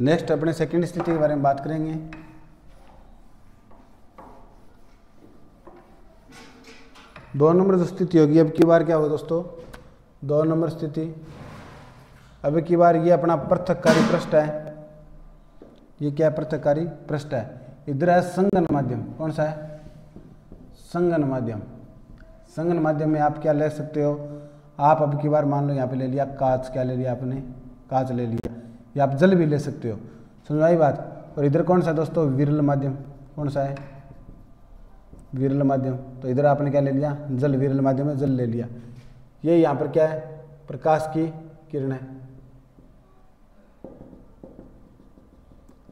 Speaker 1: नेक्स्ट अपने सेकंड स्थिति के बारे में बात करेंगे। दो नंबर जो स्थिति होगी अब की बार क्या होगा दोस्तों? 2 नंबर स्थिति। अब की बार ये अपना पृथक्कारी पृष्ठ है। ये क्या है? पृथक्कारी पृष्ठ है। इधर है संगन माध्यम। कौन सा है? संगन माध्यम। संगन माध्यम में आप क्या ले सकते हो? आप अब की बार मान लो यहाँ पे ले लिया कांच। क्या ले लिया आपने? कांच ले लिया। या आप जल भी ले सकते हो। समझ आई बात? और इधर कौन सा दोस्तों? विरल माध्यम। कौन सा है? विरल माध्यम। तो इधर आपने क्या ले लिया? जल। विरल माध्यम में जल ले लिया। ये यहाँ पर क्या है? प्रकाश की किरण है।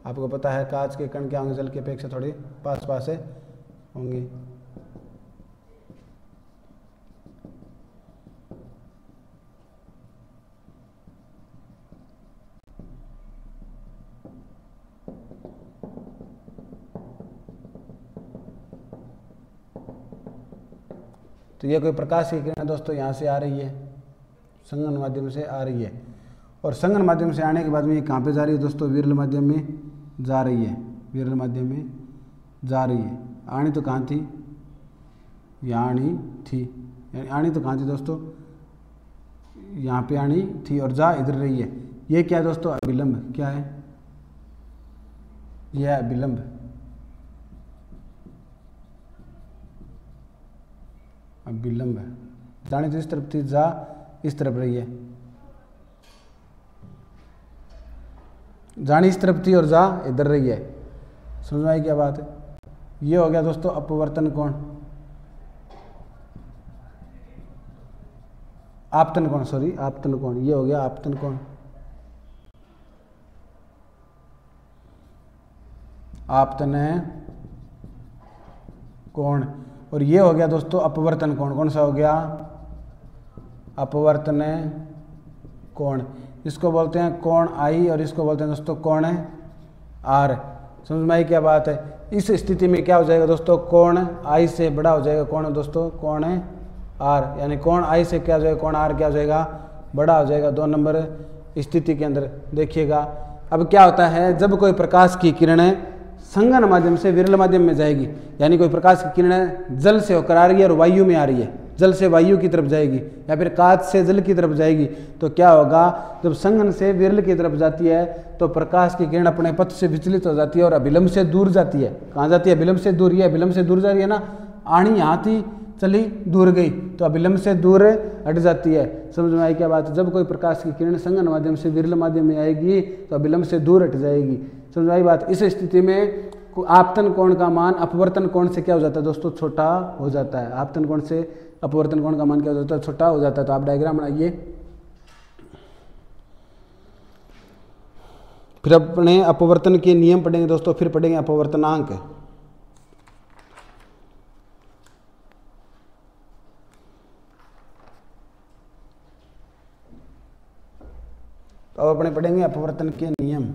Speaker 1: आपको पता है कांच के कण क्या होंगे? जल की अपेक्षा थोड़ी पास पास से होंगे। तो ये कोई प्रकाश की किरण दोस्तों यहाँ से आ रही है, संघन माध्यम से आ रही है, और संघन माध्यम से आने के बाद में ये कहाँ पे जा रही है दोस्तों, विरल माध्यम में जा रही है, विरल माध्यम में जा रही है। आनी तो कहाँ थी, यहाँ आनी थी, यानी आनी तो कहाँ थी दोस्तों, यहाँ पे आनी थी, और जा इधर रही है। ये क्या है दोस्तों, अभिलंब। क्या है, यह है अभिलंब। अभिलंब जानी तो इस तरफ थी, जा इस तरफ रही है, जानी इस तरफ थी और जा इधर रही है। समझ में आई क्या बात है। ये हो गया दोस्तों अपवर्तन कोण, आपतन कोण, सॉरी आपतन कोण, ये हो गया आपतन कोण। आपतन कोण, और ये हो गया दोस्तों अपवर्तन कोण। कौन सा हो गया, अपवर्तन कोण। इसको बोलते हैं कोण आई और इसको बोलते हैं दोस्तों कोण आर। समझ में आई क्या बात है। इस स्थिति में क्या हो जाएगा दोस्तों, कोण आई से बड़ा हो जाएगा कोण दोस्तों, कोण आर, यानी कोण आई से क्या हो जाएगा, कोण आर क्या हो जाएगा, बड़ा हो जाएगा 2 नंबर स्थिति के अंदर। देखिएगा अब क्या होता है, जब कोई प्रकाश की किरणें संघन माध्यम से विरल माध्यम में जाएगी, यानी कोई प्रकाश की किरणें जल से होकर आ रही है और वायु में आ रही है, जल से वायु की तरफ जाएगी या फिर कांच से जल की तरफ जाएगी, तो क्या होगा, जब संघन से विरल की तरफ जाती है तो प्रकाश की किरण अपने पथ से विचलित हो जाती है और अभिलंब से दूर जाती है। कहाँ जाती है, अभिलंब से दूर। ये अभिलंब से दूर जा रही है ना, आनी यहाँ थी, चली दूर गई, तो अभिलंब से दूर हट जाती है। समझ में आई क्या बात है। जब कोई प्रकाश की किरण संघन माध्यम से विरल माध्यम में आएगी तो अभिलंब से दूर हट जाएगी। समझ में आई बात। इस स्थिति में आपतन कोण का मान अपवर्तन कोण से क्या हो जाता है दोस्तों, छोटा हो जाता है। आपतन कोण से अपवर्तन कोण का मान क्या हो जाता है, छोटा हो जाता है। तो आप डायग्राम बनाइए। फिर अपने अपवर्तन के नियम पढ़ेंगे दोस्तों, फिर पढ़ेंगे अपवर्तनांक। तो अब अपने पढ़ेंगे अपवर्तन के नियम।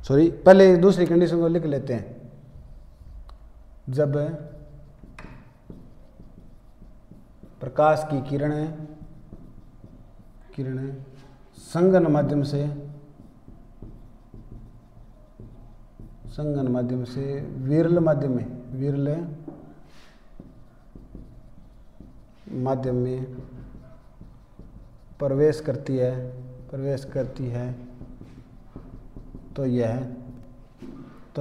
Speaker 1: सॉरी, पहले दूसरी कंडीशन को लिख लेते हैं। जब प्रकाश की किरणें संघन माध्यम से विरल माध्यम में प्रवेश करती है तो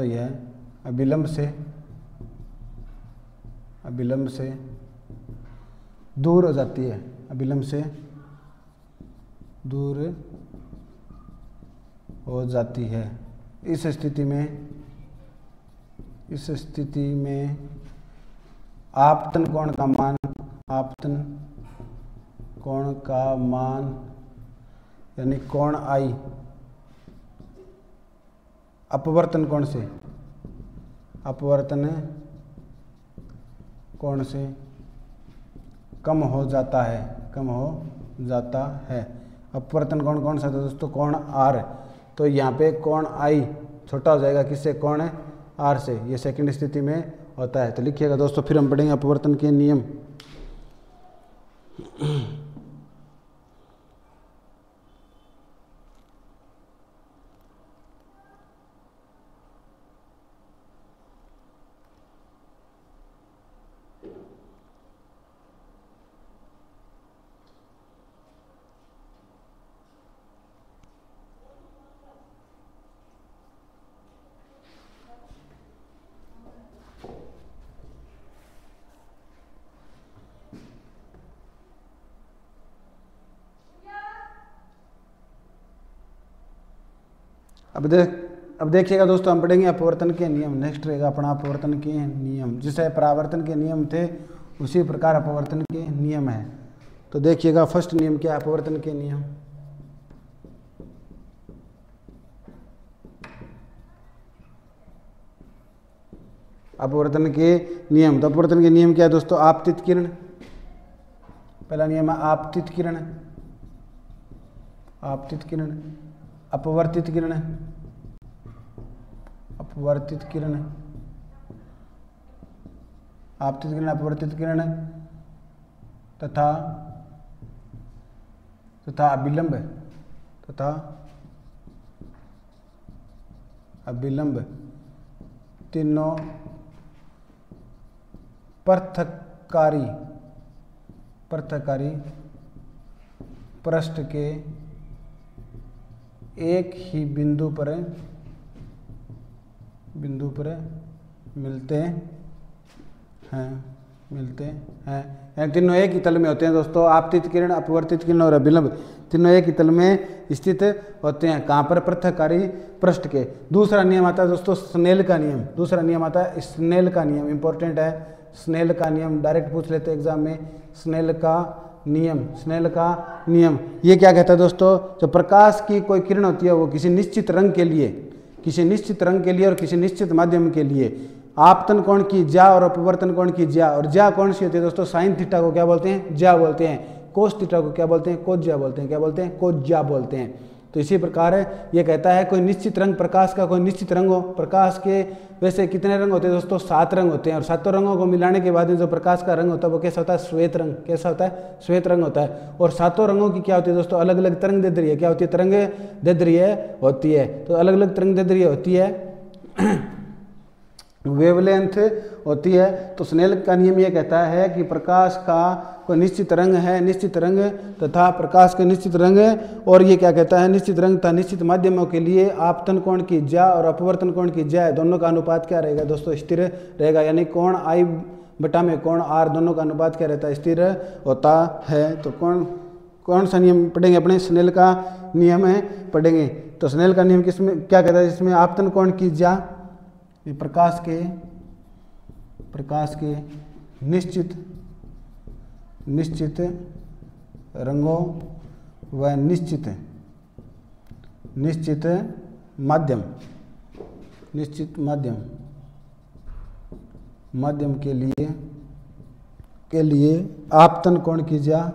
Speaker 1: यह अभिलंब से दूर हो जाती है, अभिलंब से दूर हो जाती है। इस स्थिति में आपतन कोण का मान यानी कोण आई अपवर्तन कोण से कम हो जाता है। अपवर्तन कोण कौन सा था दोस्तों, कोण आर। तो यहाँ पे कोण आई छोटा हो जाएगा किससे, कोण आर से। ये सेकंड स्थिति में होता है। तो लिखिएगा दोस्तों, फिर हम पढ़ेंगे अपवर्तन के नियम। अब देखिएगा दोस्तों, हम पढ़ेंगे अपवर्तन के नियम। नेक्स्ट रहेगा अपना अपवर्तन के नियम। जिसे परावर्तन के नियम थे उसी प्रकार अपवर्तन के नियम है। तो देखिएगा फर्स्ट नियम क्या है, अपवर्तन के नियम। अपवर्तन के नियम। तो अपवर्तन के नियम क्या है दोस्तों, आपतित किरण। पहला नियम है आपतित किरण। अपवर्तित किरण, अपवर्तित किरण, आपतित किरण, अपवर्तित किरण तथा अभिलंब, तथा अभिलंब तीनों पृथक्कारी पृष्ठ के एक ही बिंदु पर मिलते हैं। तीनों एक ही तल में होते हैं दोस्तों। आपतित किरण, अपवर्तित किरण और अभिलंब तीनों एक ही तल में स्थित होते हैं। कहाँ पर? पृथक्कारी पृष्ठ के। दूसरा नियम आता है दोस्तों स्नेल का नियम। दूसरा नियम आता है स्नेल का नियम, इंपॉर्टेंट है। स्नेल का नियम डायरेक्ट पूछ लेते हैं एग्जाम में। स्नेल का नियम ये क्या कहता है दोस्तों? जब प्रकाश की कोई किरण होती है वो किसी निश्चित रंग के लिए और किसी निश्चित माध्यम के लिए आपतन कोण की ज्या और अपवर्तन कोण की ज्या, और ज्या कौन सी होती है दोस्तों? साइन थीटा को क्या बोलते हैं? ज्या बोलते हैं। कोस थीटा को क्या बोलते हैं? कोस ज्या बोलते हैं। क्या बोलते हैं? कोस ज्या बोलते हैं। तो इसी प्रकार ये कहता है कोई निश्चित रंग, प्रकाश का कोई निश्चित रंग हो। प्रकाश के वैसे कितने रंग होते हैं दोस्तों? 7 रंग होते हैं, और 7 रंगों को मिलाने के बाद जो प्रकाश का रंग होता है वो कैसा होता है? श्वेत रंग। कैसा होता है? श्वेत रंग होता है। और 7 रंगों की क्या होती है दोस्तों? अलग अलग तरंग दैर्ध्य क्या होती है? तरंग दैर्ध्य होती है। तो अलग अलग तरंग दैर्ध्य होती है, वेवलेंथ होती है। तो स्नेल का नियम ये कहता है कि प्रकाश का कोई निश्चित रंग है, निश्चित रंग तथा प्रकाश के निश्चित रंग, और ये क्या कहता है? निश्चित रंग तथा निश्चित माध्यमों के लिए आपतन कोण की ज्या और अपवर्तन कोण की ज्या दोनों का अनुपात क्या रहेगा दोस्तों? स्थिर रहेगा। यानी कोण I बटा में कोण R दोनों का अनुपात क्या रहता है? स्थिर होता है। तो कौन सा नियम पढ़ेंगे? अपने स्नेल का नियम है पढ़ेंगे। तो स्नेल का नियम किसमें क्या कहता है? जिसमें आपतन कोण की ज्या प्रकाश के निश्चित रंगों व निश्चित माध्यम के लिए आपतन कोण की ज्या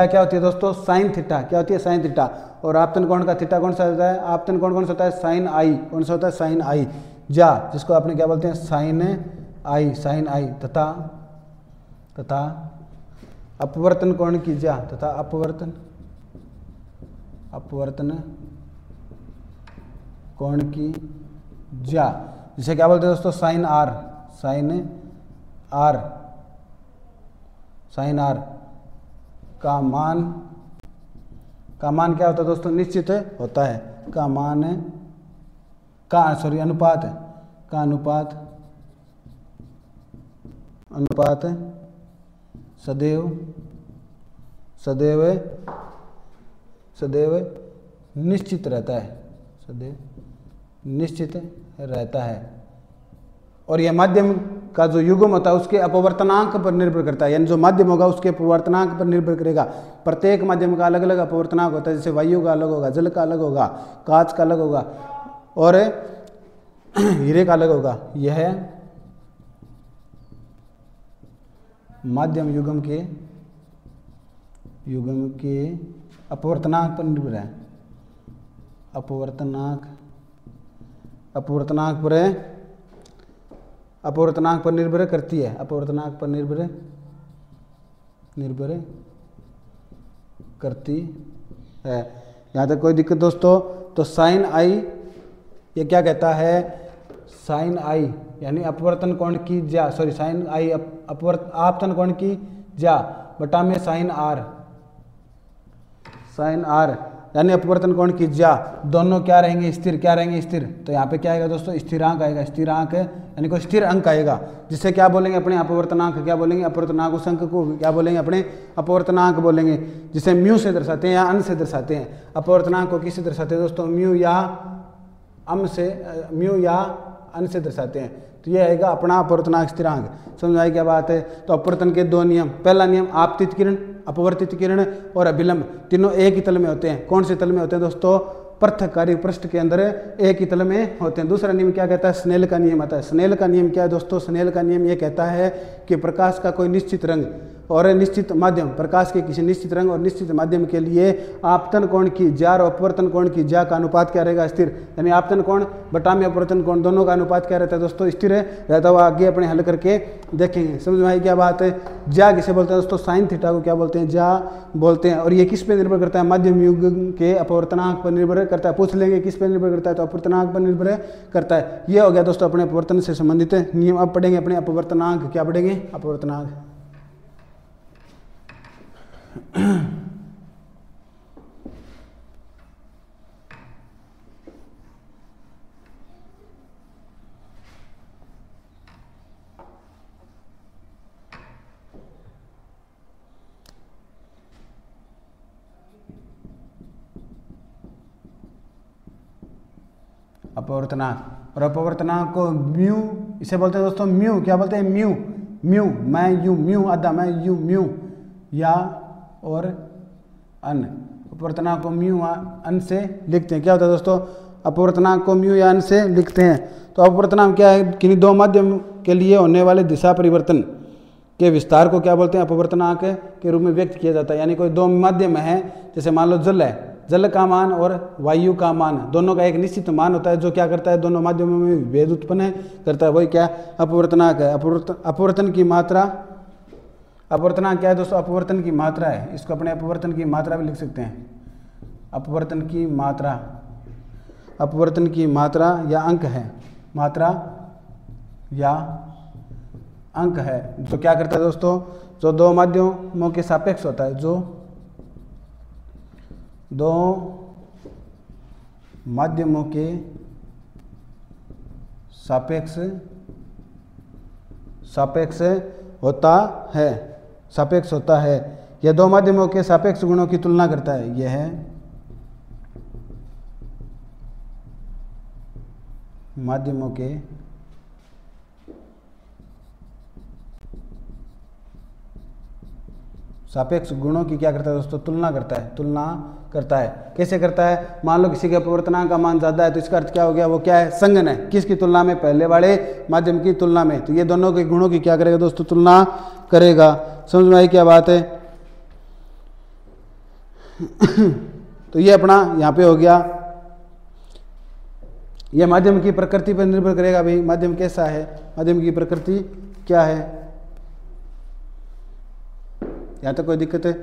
Speaker 1: क्या होती है दोस्तों? Sine theta. क्या होती है? Sine theta. और आपतन कोण का थीटा कौन सा होता है? आपतन कोण कौन सा होता है? साइन आई। कौन सा होता है? साइन आई। ज्या जिसको आपने क्या बोलते हैं? साइन आई तथा अपवर्तन कोण की ज्या तथा अपवर्तन कोण की ज्या जिसे क्या बोलते हैं दोस्तों? साइन आर का मान क्या होता है दोस्तों? निश्चित होता है। अनुपात सदैव निश्चित रहता है। और यह माध्यम का जो युग्म होता है उसके अपवर्तनांक पर निर्भर करता है। यानी जो माध्यम होगा उसके अपवर्तनांक पर निर्भर करेगा। प्रत्येक माध्यम का अलग अलग अपवर्तनांक होता है। जैसे वायु का अलग होगा, जल का अलग होगा, कांच का अलग होगा और हीरे का अलग होगा। यह माध्यम युग्म के अपवर्तनांक पर निर्भर है। अपवर्तनांक पर निर्भर करती है। अपवर्तनांक पर निर्भर करती है। यहाँ तक कोई दिक्कत दोस्तों? तो साइन आई ये क्या कहता है? साइन आई यानी अपवर्तन कोण की ज्या, साइन आई आपतन कोण की ज्या बटा में साइन आर यानी अपवर्तन कोण की ज्या दोनों क्या रहेंगे? स्थिर। क्या रहेंगे? स्थिर। तो यहाँ पे क्या आएगा दोस्तों? स्थिरांक आएगा। स्थिरांक यानी कोई स्थिर अंक आएगा जिसे क्या बोलेंगे? अपने अपवर्तनांक। क्या बोलेंगे? अपवर्तनांक। उस अंक को क्या बोलेंगे? अपने अपवर्तनांक बोलेंगे, जिसे म्यू से दर्शाते हैं या अन से दर्शाते हैं। अपवर्तनांक को किससे दर्शाते हैं दोस्तों? म्यू या अन से दर्शाते हैं। तो ये आएगा अपना अपवर्तनांक स्थिरांक। समझ आई क्या बात है? तो अपवर्तन के 2 नियम। पहला नियम आपतित किरण, अपवर्तित किरण और अभिलंब तीनों एक ही तल में होते हैं। कौन से तल में होते हैं दोस्तों? पृथक्कारी पृष्ठ के अंदर एक ही तल में होते हैं। दूसरा नियम क्या कहता है? स्नेल का नियम आता है। स्नेल का नियम क्या है दोस्तों? स्नेल का नियम ये कहता है कि प्रकाश का कोई निश्चित रंग और निश्चित माध्यम, प्रकाश के किसी निश्चित रंग और निश्चित माध्यम के लिए आपतन कोण की ज्या और अपवर्तन कोण की ज्या का अनुपात क्या रहेगा, स्थिर। यानी आपतन कोण बटा में अपवर्तन कोण दोनों का अनुपात क्या रहता है दोस्तों, स्थिर रहता हुआ। आगे अपने हल करके देखेंगे। समझ में आई क्या बात है। ज्या किसे बोलते हैं दोस्तों, साइन थीटा को क्या बोलते हैं, ज्या बोलते हैं। और ये किस पे निर्भर करता है, माध्यम युग के अपवर्तनांक पर निर्भर करता है। पूछ लेंगे किस पे निर्भर करता है, तो अपवर्तनांक पर निर्भर करता है। ये हो गया दोस्तों अपने अपवर्तन से संबंधित नियम। अब पढ़ेंगे अपने अपवर्तनांक। क्या पढ़ेंगे, अपवर्तनांक। अपवर्तनांक। और अपवर्तनांक को म्यू इसे बोलते हैं दोस्तों, म्यू क्या बोलते हैं, म्यू। म्यू मैं यू, म्यू आधा मैं यू, म्यू या और अन। अपवर्तनांक को म्यू अन से लिखते हैं। क्या होता है दोस्तों, अपवर्तनांक को म्यू या अन से लिखते हैं। तो अपवर्तनांक क्या है, किन्हीं दो माध्यम के लिए होने वाले दिशा परिवर्तन के विस्तार को क्या बोलते हैं, अपवर्तनांक के रूप में व्यक्त किया जाता है। यानी कोई दो माध्यम है, जैसे मान लो जल है, जल का मान और वायु का मान, दोनों का एक निश्चित मान होता है जो क्या करता है, दोनों माध्यमों में भेद उत्पन्न करता है। वही क्या अपवर्तनांक है। अपवर्तन की मात्रा, अपवर्तनांक क्या है दोस्तों, अपवर्तन की मात्रा है। इसको अपने अपवर्तन की मात्रा भी लिख सकते हैं। अपवर्तन की मात्रा, अपवर्तन की मात्रा या अंक है, मात्रा या अंक है, जो क्या करता है दोस्तों, जो दो माध्यमों के सापेक्ष होता है, जो दो माध्यमों के सापेक्ष होता है, सापेक्ष होता है। यह दो माध्यमों के सापेक्ष गुणों की तुलना करता है। यह है माध्यमों के सापेक्ष गुणों की क्या करता है दोस्तों, तुलना करता है। तुलना करता है। कैसे करता है, मान लो किसी के अपवर्तनांक का मान ज़्यादा है, तो इसका अर्थ क्या हो गया, वो क्या है, संगन है। किसकी तुलना में, पहले वाले माध्यम की तुलना में। तो ये दोनों के गुणों की क्या करेगा दोस्तों, तुलना करेगा। समझ में आई क्या बात है। तो ये अपना यहाँ पे हो गया। ये माध्यम की प्रकृति पर निर्भर करेगा। भाई माध्यम कैसा है, माध्यम की प्रकृति क्या है, यहाँ तक कोई दिक्कत है।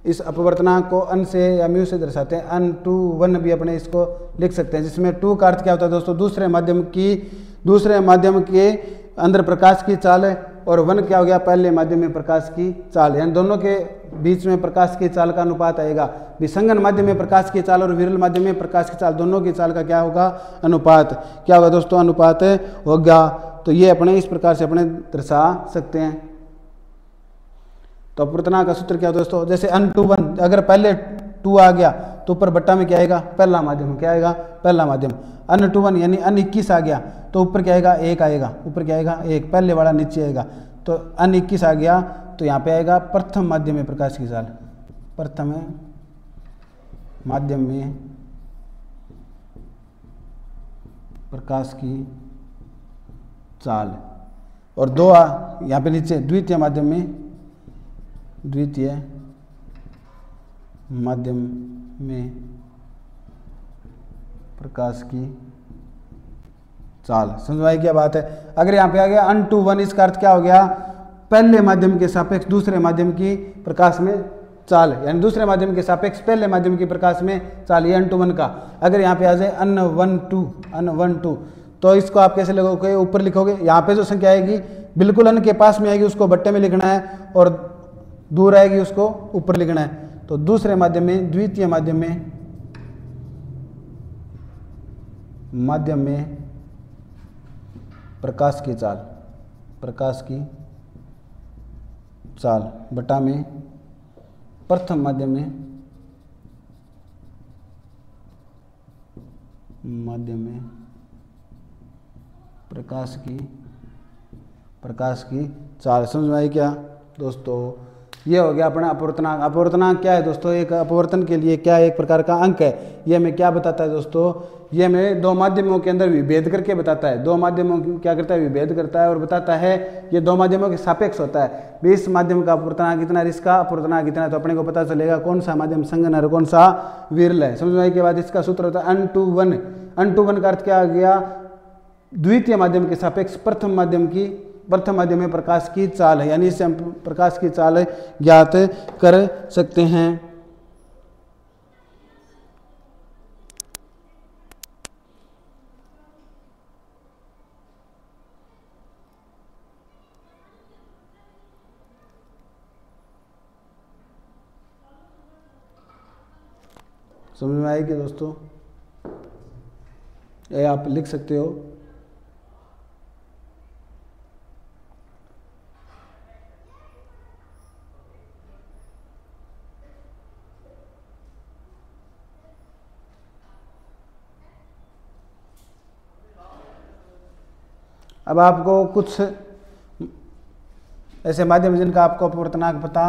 Speaker 1: इस अपवर्तनांक को अन से या म्यू से दर्शाते हैं। अन टू वन भी अपने इसको लिख सकते हैं, जिसमें टू का अर्थ क्या होता है दोस्तों, दूसरे माध्यम के अंदर प्रकाश की चाल है, और वन क्या हो गया, पहले माध्यम में प्रकाश की चाल। यानी दोनों के बीच में प्रकाश की चाल का अनुपात आएगा। विसंगन माध्यम में प्रकाश की चाल और विरल माध्यम में प्रकाश की चाल, दोनों की चाल का क्या होगा, अनुपात। क्या होगा दोस्तों, अनुपात होगा। तो ये अपने इस प्रकार से अपने दर्शा सकते हैं। तो अपवर्तनांक का सूत्र क्या होता है दोस्तों, जैसे अन टू वन, अगर पहले टू आ गया तो ऊपर बट्टा में क्या आएगा, पहला माध्यम। क्या आएगा, पहला माध्यम। अन टू वन यानी अन 21 आ गया तो ऊपर क्या आएगा, एक आएगा। ऊपर क्या आएगा, एक, पहले वाला नीचे आएगा। तो अन 21 आ गया तो यहाँ पे आएगा प्रथम माध्यम में प्रकाश की चाल, प्रथम माध्यम में प्रकाश की चाल। और दो यहाँ पे नीचे द्वितीय माध्यम में, द्वितीय माध्यम में प्रकाश की चाल। समझ में आई क्या बात है। अगर यहाँ पे आ गया अन टू वन, इसका अर्थ क्या हो गया, पहले माध्यम के सापेक्ष दूसरे माध्यम की प्रकाश में चाल, यानी दूसरे माध्यम के सापेक्ष पहले माध्यम की प्रकाश में चाल, ये अन टू वन का। अगर यहाँ पे आ जाए अन वन टू, तो इसको आप कैसे लिखोगे, ऊपर लिखोगे। यहाँ पे जो संख्या आएगी बिल्कुल अन के पास में आएगी, उसको बट्टे में लिखना है, और दूर आएगी उसको ऊपर लिखना है। तो दूसरे माध्यम में, द्वितीय माध्यम में प्रकाश की चाल, प्रकाश की चाल बटा में प्रथम माध्यम में प्रकाश की चाल। समझ में आई क्या दोस्तों। ये हो गया अपना अपवर्तनांक। अपवर्तनांक क्या है दोस्तों, एक अपवर्तन के लिए क्या एक प्रकार का अंक है। ये हमें क्या बताता है दोस्तों, ये हमें दो माध्यमों के अंदर विभेद करके बताता है। दो माध्यमों की क्या करता है, विभेद करता है और बताता है ये दो माध्यमों के सापेक्ष होता है। 20 माध्यम का अपवर्तनांक कितना है, इसका अपवर्तनांक कितना है, तो अपने को पता चलेगा कौन सा माध्यम संगन है और कौन सा विरल है। समझ में आने के बाद इसका सूत्र होता है N/1। N/1 का अर्थ क्या आ गया, द्वितीय माध्यम के सापेक्ष प्रथम माध्यम में प्रकाश की चाल है, यानी इससे हम प्रकाश की चाल ज्ञात कर सकते हैं। समझ में आएगी दोस्तों, ये आप लिख सकते हो। अब आपको कुछ ऐसे माध्यम जिनका आपको अपवर्तनांक पता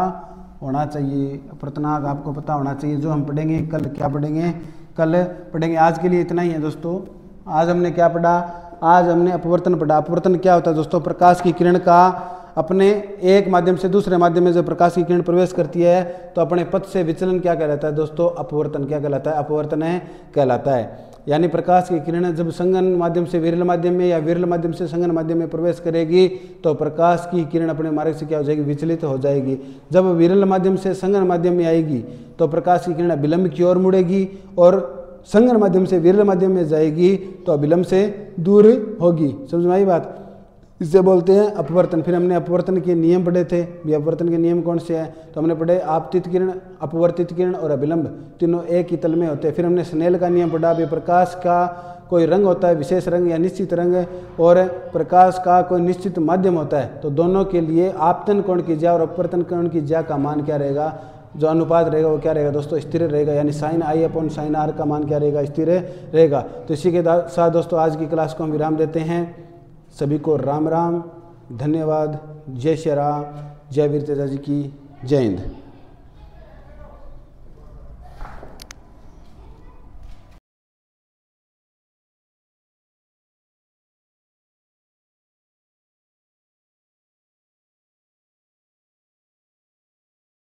Speaker 1: होना चाहिए, अपवर्तनांक आपको पता होना चाहिए, जो हम पढ़ेंगे कल। क्या पढ़ेंगे, कल पढ़ेंगे। आज के लिए इतना ही है दोस्तों। आज हमने क्या पढ़ा, आज हमने अपवर्तन पढ़ा। अपवर्तन क्या होता है दोस्तों, प्रकाश की किरण का अपने एक माध्यम से दूसरे माध्यम में जब प्रकाश की किरण प्रवेश करती है तो अपने पथ से विचलन क्या कहलाता है दोस्तों, अपवर्तन क्या कहलाता है, अपवर्तन कहलाता है। यानी प्रकाश की किरण जब संगन माध्यम से विरल माध्यम में या विरल माध्यम से संगन माध्यम में प्रवेश करेगी तो प्रकाश की किरण अपने मार्ग से क्या हो जाएगी, विचलित हो जाएगी। जब विरल माध्यम से संगन माध्यम में आएगी तो प्रकाश की किरण विलंब की ओर मुड़ेगी और संगन माध्यम से विरल माध्यम में जाएगी तो विलंब से दूर होगी। समझ में आई बात, इससे बोलते हैं अपवर्तन। फिर हमने अपवर्तन के नियम पढ़े थे। भी अपवर्तन के नियम कौन से हैं, तो हमने पढ़े आपतित किरण, अपवर्तित किरण और अभिलंब, तीनों एक ही तल में होते हैं। फिर हमने स्नेल का नियम पढ़ा। भी प्रकाश का कोई रंग होता है, विशेष रंग या निश्चित रंग, और प्रकाश का कोई निश्चित माध्यम होता है, तो दोनों के लिए आपतन कोण की ज्या और अपवर्तन कोण की ज्या का मान क्या रहेगा, जो अनुपात रहेगा वो क्या रहेगा दोस्तों, स्थिर रहेगा। यानी sin I/sin R का मान क्या रहेगा, स्थिर रहेगा। तो इसी के साथ दोस्तों आज की क्लास को हम विराम देते हैं। सभी को राम राम, धन्यवाद। जय श्री राम, जय वीर तेजा जी की जय हिंद।